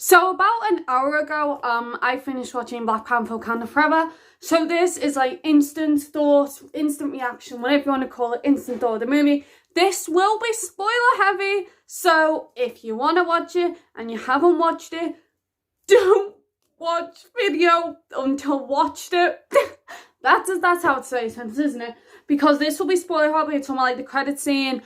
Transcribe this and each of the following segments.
So about an hour ago, I finished watching Black Panther Wakanda Forever. So this is like instant thoughts, instant reaction, whatever you want to call it, instant thought of the movie. This will be spoiler heavy, so if you want to watch it and you haven't watched it, don't watch video until watched it. That's how it's makes sense, isn't it? Because this will be spoiler heavy. It's on like the credit scene,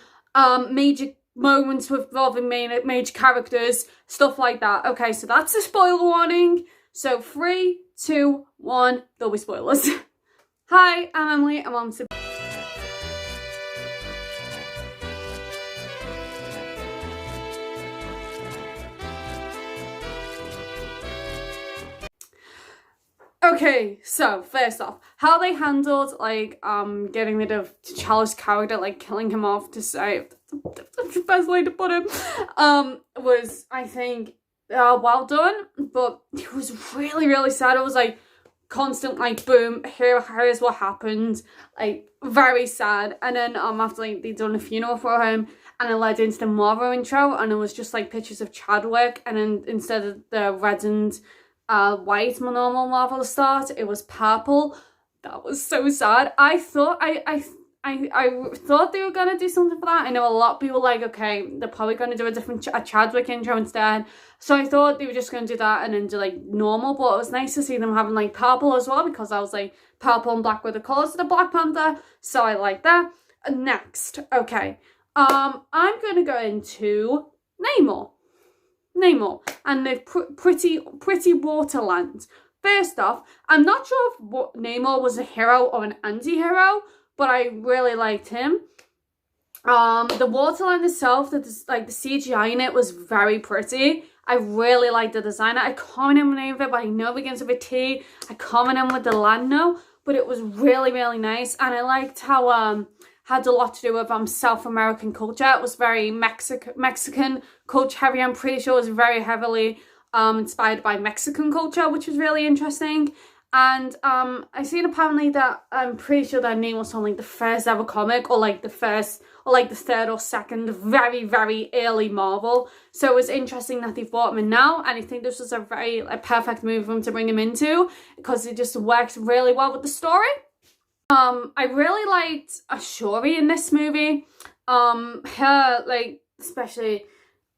major moments involving major characters, stuff like that. Okay, so that's a spoiler warning. So 3, 2, 1, there'll be spoilers. Hi, I'm Emily, and welcome to... Okay, so first off, how they handled like getting rid of T'Challa's character, like killing him off to say that's the best way to put him, was, I think, well done, but it was really sad. It was like constant like boom, here's what happened, like very sad. And then after like they'd done a funeral for him, and it led into the Marvel intro, and it was just like pictures of Chadwick, and then instead of the red and white normal Marvel start, it was purple. That was so sad. I thought I thought they were gonna do something for that. I know a lot of people like, okay, they're probably gonna do a different Chadwick intro instead. So I thought they were just gonna do that and then do like normal, but it was nice to see them having like purple as well, because I was like, purple and black were the colours of the Black Panther, so I like that. Next, okay, I'm gonna go into Namor and the pretty waterland. First off, I'm not sure if Namor was a hero or an anti-hero, but I really liked him. The waterland itself, the CGI in it was very pretty. I really liked the design. I can't remember the name of it, but I know it begins with a T. I can't remember what the land now, but it was really nice, and I liked how had a lot to do with South American culture. It was very Mexican culture heavy. I'm pretty sure it was very heavily inspired by Mexican culture, which was really interesting. And I seen apparently that I'm pretty sure that name was on like the first ever comic, or like the first, or like the third or second very early Marvel. So it was interesting that they brought him in now, and I think this was a perfect move for them to bring him into, because it just works really well with the story. I really liked Ashuri in this movie. Her, like, especially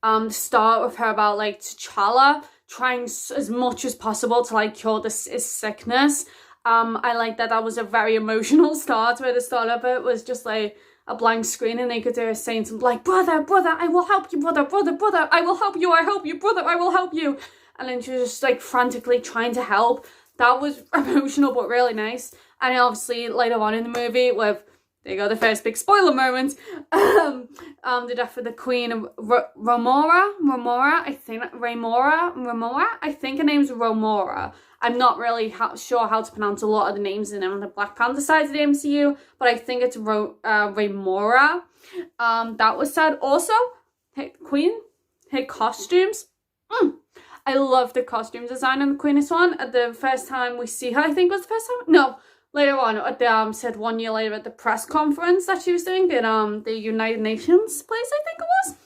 the start with her about like T'Challa trying as much as possible to like cure his sickness. I like that was a very emotional start, where the start of it was just like a blank screen, and they could do her saying something like, brother, I will help you, brother, I will help you, I help you, brother, I will help you. And then she was just like frantically trying to help. That was emotional, but really nice. And obviously later on in the movie, with, there you go, the first big spoiler moment, the death of the Queen of Ramora, I think her name's Ramora. I'm not really sure how to pronounce a lot of the names in the Black Panther side of the MCU, but I think it's Ramora. That was sad. Also, her costumes. I love the costume design on the Queen this one. At the first time we see her, I think it was the first time? No, later on, at the, said 1 year later at the press conference that she was doing in the United Nations place, I think it was.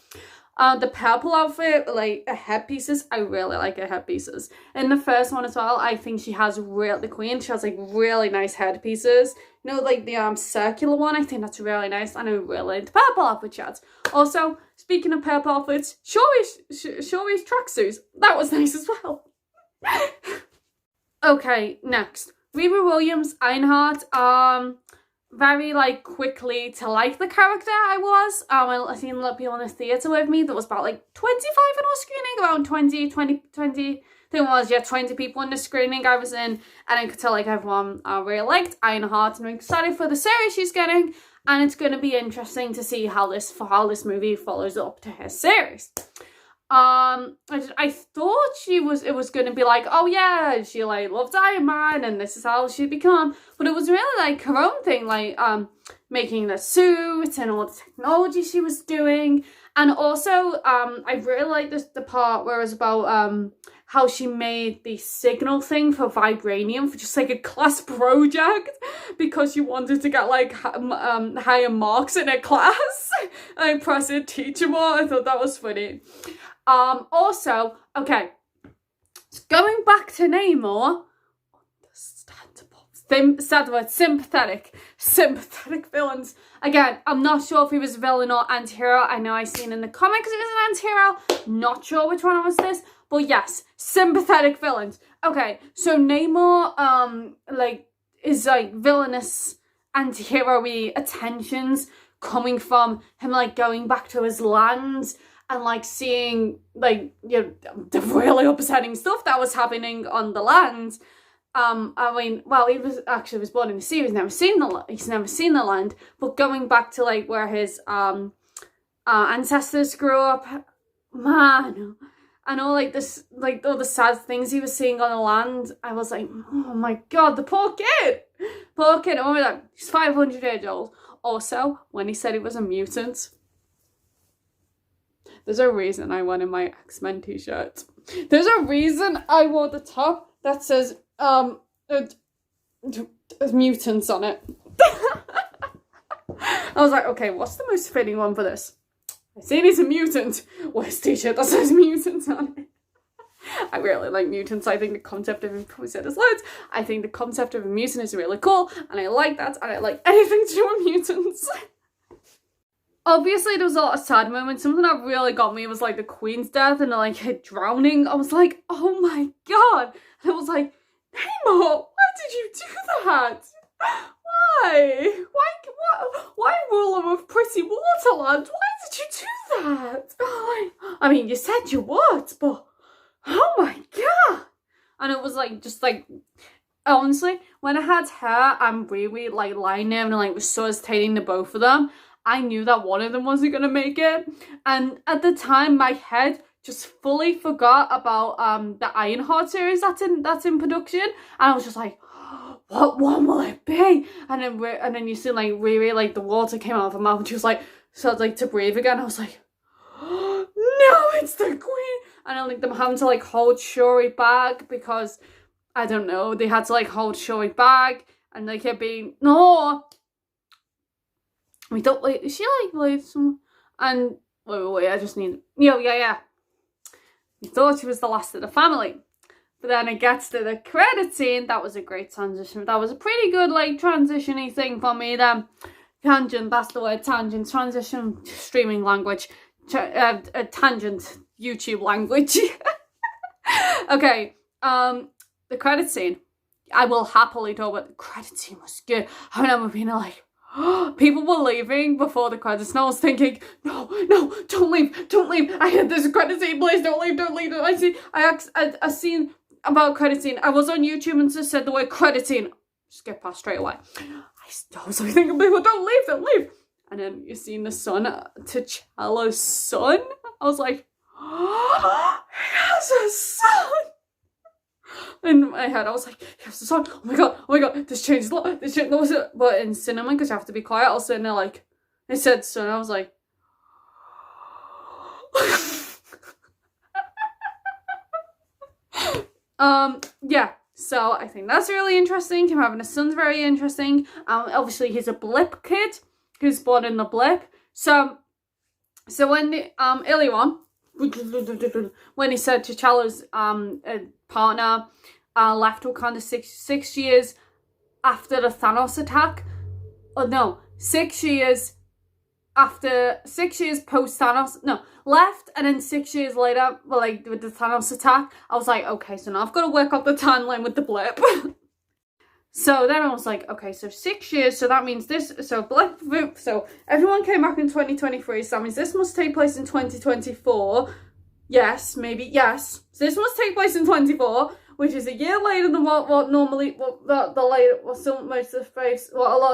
The purple outfit, like her headpieces, I really like her headpieces. In the first one as well, I think she has the Queen, she has like really nice headpieces. You know, like the circular one, I think that's really nice, and I really like the purple outfit shots. Also, speaking of purple outfits, Shuri's tracksuits, that was nice as well. Okay, next. Riri Williams, Ironheart, very like quickly to like the character I was. I seen a lot of people in the theatre with me. There was about like 25 in our screening, around 20, I think it was, yeah, 20 people in the screening I was in, and I could tell like everyone really liked Ironheart, and I'm excited for the series she's getting, and it's going to be interesting to see how this movie follows up to her series. I thought it was going to be like, oh yeah, she like loved Iron Man and this is how she'd become, but it was really like her own thing, like making the suit and all the technology she was doing. And also I really like the part where it was about how she made the signal thing for vibranium for just like a class project, because she wanted to get like higher marks in her class and impress her teacher more. I thought that was funny. Also, okay, So going back to Namor, sad word, sympathetic villains. Again, I'm not sure if he was a villain or anti-hero. I know I seen in the comics he was an anti-hero. Not sure which one was this, but yes, sympathetic villains. Okay, so Namor, is like villainous, anti-hero-y attentions coming from him, like going back to his land and like seeing like, you know, the really upsetting stuff that was happening on the land. I mean, well, he was born in the sea. He's never seen the land. But going back to like where his ancestors grew up, man, and all like this, like all the sad things he was seeing on the land, I was like, oh my god, the poor kid. Oh my god, he's 500 years old. Also, when he said he was a mutant, there's a reason I wanted my X-Men t-shirt. There's a reason I wore the top that says mutants on it. I was like, okay, what's the most fitting one for this? I see he's a mutant. Where's t-shirt that says mutants on it? I really like mutants. I think the concept of, probably said this loads, I think the concept of a mutant is really cool, and I like that, and I like anything to do with mutants. Obviously, there was a lot of sad moments. Something that really got me was like the Queen's death and like her drowning. I was like, oh my god. And I was like, Namor, why did you do that? Why? Why ruler of pretty Waterland? Why did you do that? I mean, you said you would, but oh my god. And it was like, just like, honestly, when I had her and Riri like lying there and like resuscitating the both of them, I knew that one of them wasn't going to make it. And at the time, my head just fully forgot about the Ironheart series that's in production. And I was just like, what one will it be? And then you see like Riri, like the water came out of her mouth and she was like, started like to breathe again. I was like, oh, no, it's the Queen. And I like them having to like hold Shuri back because, I don't know, they had to like hold Shuri back. And they kept being, no. We don't like, is she like some, and wait, I just need, yeah. We thought she was the last of the family. But then it gets to the credit scene. That was a great transition. That was a pretty good like transition-y thing for me then. Tangent, that's the word, tangent, transition, streaming language, tangent, YouTube language. Okay, the credit scene. I will happily talk about the credit scene was good. I remember being like, people were leaving before the credits and I was thinking, no, don't leave. I had this credit scene, please don't leave. I seen about credit scene. I was on YouTube and just said the word credit scene. Skip past straight away. I was thinking, people, don't leave. And then you seen the son, T'Challa's son. I was like, oh, he has a son. In my head, I was like, he has a son. Oh my god, this changes a lot. But in cinema, because you have to be quiet, I was sitting there like, it said son. I was like, yeah. So I think that's really interesting. Him having a son's very interesting. Obviously he's a blip kid who's born in the blip. So when the earlier on, when he said T'Challa's partner left Wakanda 6 years after the Thanos attack. Oh no, 6 years after, 6 years post Thanos. No, left and then 6 years later, well, like with the Thanos attack, I was like, okay, so now I've got to work out the timeline with the blip. So then I was like, okay, so 6 years, so that means this, so blip, so everyone came back in 2023, so that means this must take place in 2024. Yes, maybe, yes. So this must take place in 24, which is a year later than what a lot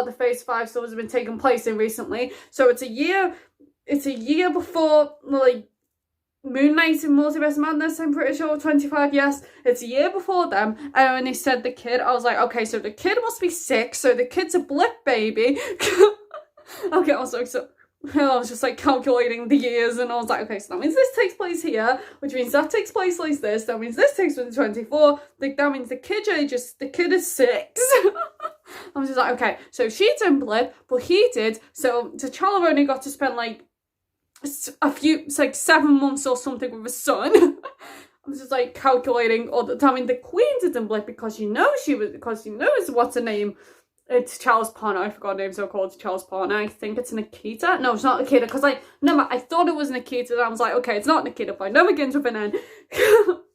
of the Phase 5 stores have been taking place in recently. So it's a year before, like, Moon Knight and Multiverse of Madness, I'm pretty sure, 25, yes. It's a year before them. And when they said the kid, I was like, okay, so the kid must be 6, so the kid's a blip baby. Okay, also, so I was just like calculating the years and I was like, okay, so that means this takes place here, which means that takes place like this, that means this takes place in 24, like that means the kid is 6. I was just like, okay, so she didn't blip, but he did, so T'Challa only got to spend like a few, it's like 7 months or something with his son. I was just like calculating all the time. I mean, the Queen didn't blip because she knows what's her name. It's Charles' partner. I forgot her name, so I called it Charles' partner. I think it's Nikita. No, it's not Nikita, because I thought it was Nikita, and I was like, okay, it's not Nikita, but I know it begins with an N.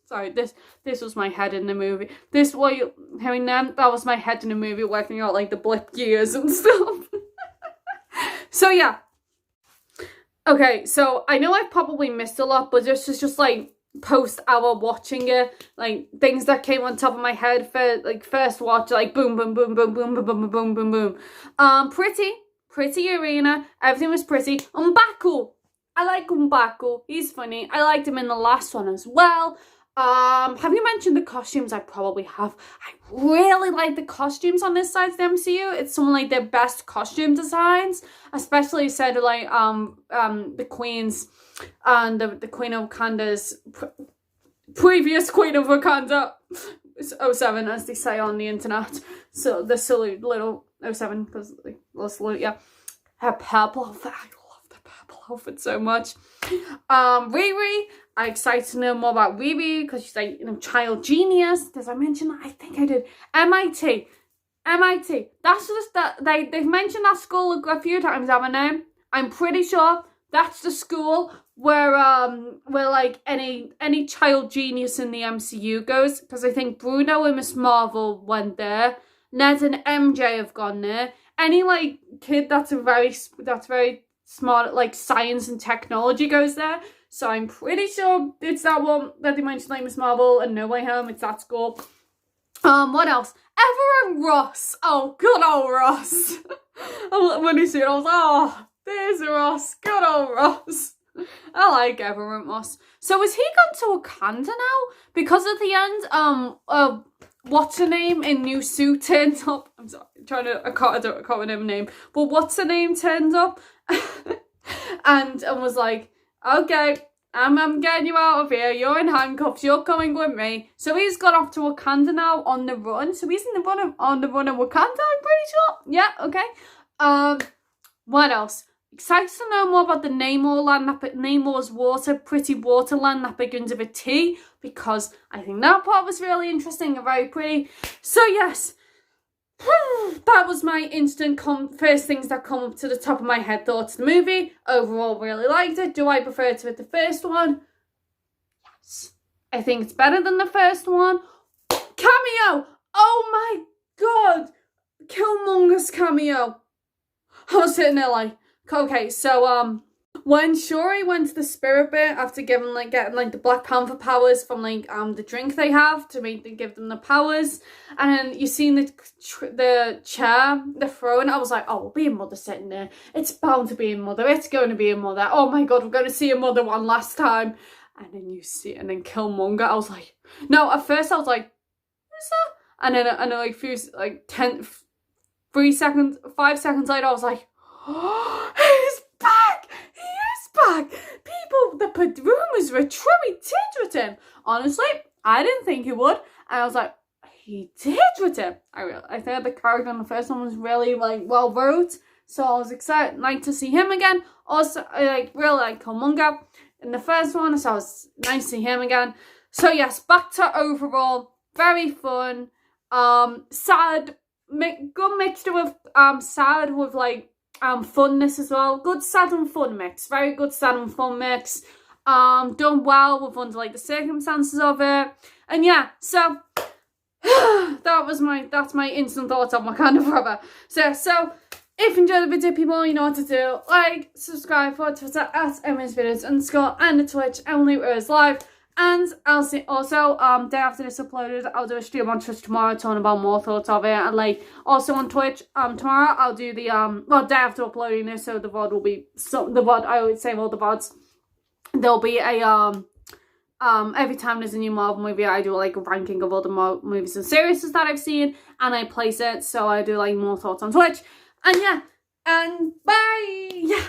Sorry, this was my head in the movie. This, what you're hearing then, that was my head in the movie, working out like the blip years and stuff. So yeah. Okay, so I know I've probably missed a lot, but this is just like post-hour watching it, like things that came on top of my head for like first watch, like boom, boom, boom, boom, boom, boom, boom, boom, boom, boom. Pretty arena. Everything was pretty. M'Baku. I like M'Baku. He's funny. I liked him in the last one as well. Have you mentioned the costumes? I probably have. I really like the costumes on this side of the MCU. It's some of like their best costume designs, especially said like the Queen's and the Queen of Wakanda's previous Queen of Wakanda 07, as they say on the internet. So the silly little 07, because like little salute, yeah. Her purple outfit. I love the purple outfit so much. Riri, I'm excited to know more about Riri because she's like, you know, child genius. Did I mention that? I think I did. MIT. That's just that they've mentioned that school a few times, haven't they? I'm pretty sure that's the school where like any child genius in the MCU goes, because I think Bruno and Miss Marvel went there. Ned and MJ have gone there. Any like kid that's very smart at like science and technology goes there. So I'm pretty sure it's that one that they mentioned, like Miss Marvel and No Way Home. It's that school. What else? Ever and Ross. Oh, good old Ross. When he said it, I was like, oh, there's Ross. Good old Ross. I like Ever and Ross. So has he gone to Wakanda now? Because at the end, what's her name in new suit turns up. I'm sorry, I can't remember her name. But what's her name turned up and was like, okay, I'm getting you out of here. You're in handcuffs. You're coming with me. So he's gone off to Wakanda now on the run. So he's on the run of Wakanda, I'm pretty sure. Yeah, okay. What else? Excited to know more about the Namor land, Namor's water, pretty water land that begins with a T, because I think that part was really interesting and very pretty. So yes, that was my instant first things that come up to the top of my head thoughts of the movie. Overall, really liked it. Do I prefer it to the first one? Yes. I think it's better than the first one. Cameo! Oh my god! Killmonger's cameo. I was sitting there like, okay, so when Shuri went to the spirit bit after getting the Black Panther powers from like the drink they have to give them the powers, and then you seen the chair, the throne, I was like, oh, we'll be a mother sitting there. It's bound to be a mother. It's going to be a mother. Oh my god, we're going to see a mother one last time. And then you see, and then Killmonger. I was like, no. At first I was like, who's that? And then like 5 seconds later, I was like, oh, he's back! He is back! People, the rumours were true. He did with him. Honestly, I didn't think he would. And I was like, he did with him. I thought the character in the first one was really like well wrote. So I was excited, like, to see him again. Also, I really like Killmonger in the first one, so it was nice to see him again. So yes, back to overall, very fun. Sad, good mixture of sad with like funness as well. Good sad and fun mix. Very good sad and fun mix. Done well with under like the circumstances of it. And yeah, so that's my instant thoughts on Wakanda Forever. So if you enjoyed the video, people, you know what to do. Like, subscribe, follow Twitter at EmilyRoseLive and the Twitch EmilyRoseLive. And I'll see also day after this uploaded, I'll do a stream on Twitch tomorrow talking about more thoughts of it. And like also on Twitch tomorrow I'll do the day after uploading this, so the VOD will be I always say all the VODs. There'll be a every time there's a new Marvel movie, I do like a ranking of all the movies and series that I've seen, and I place it, so I do like more thoughts on Twitch. And yeah, and bye. Yeah.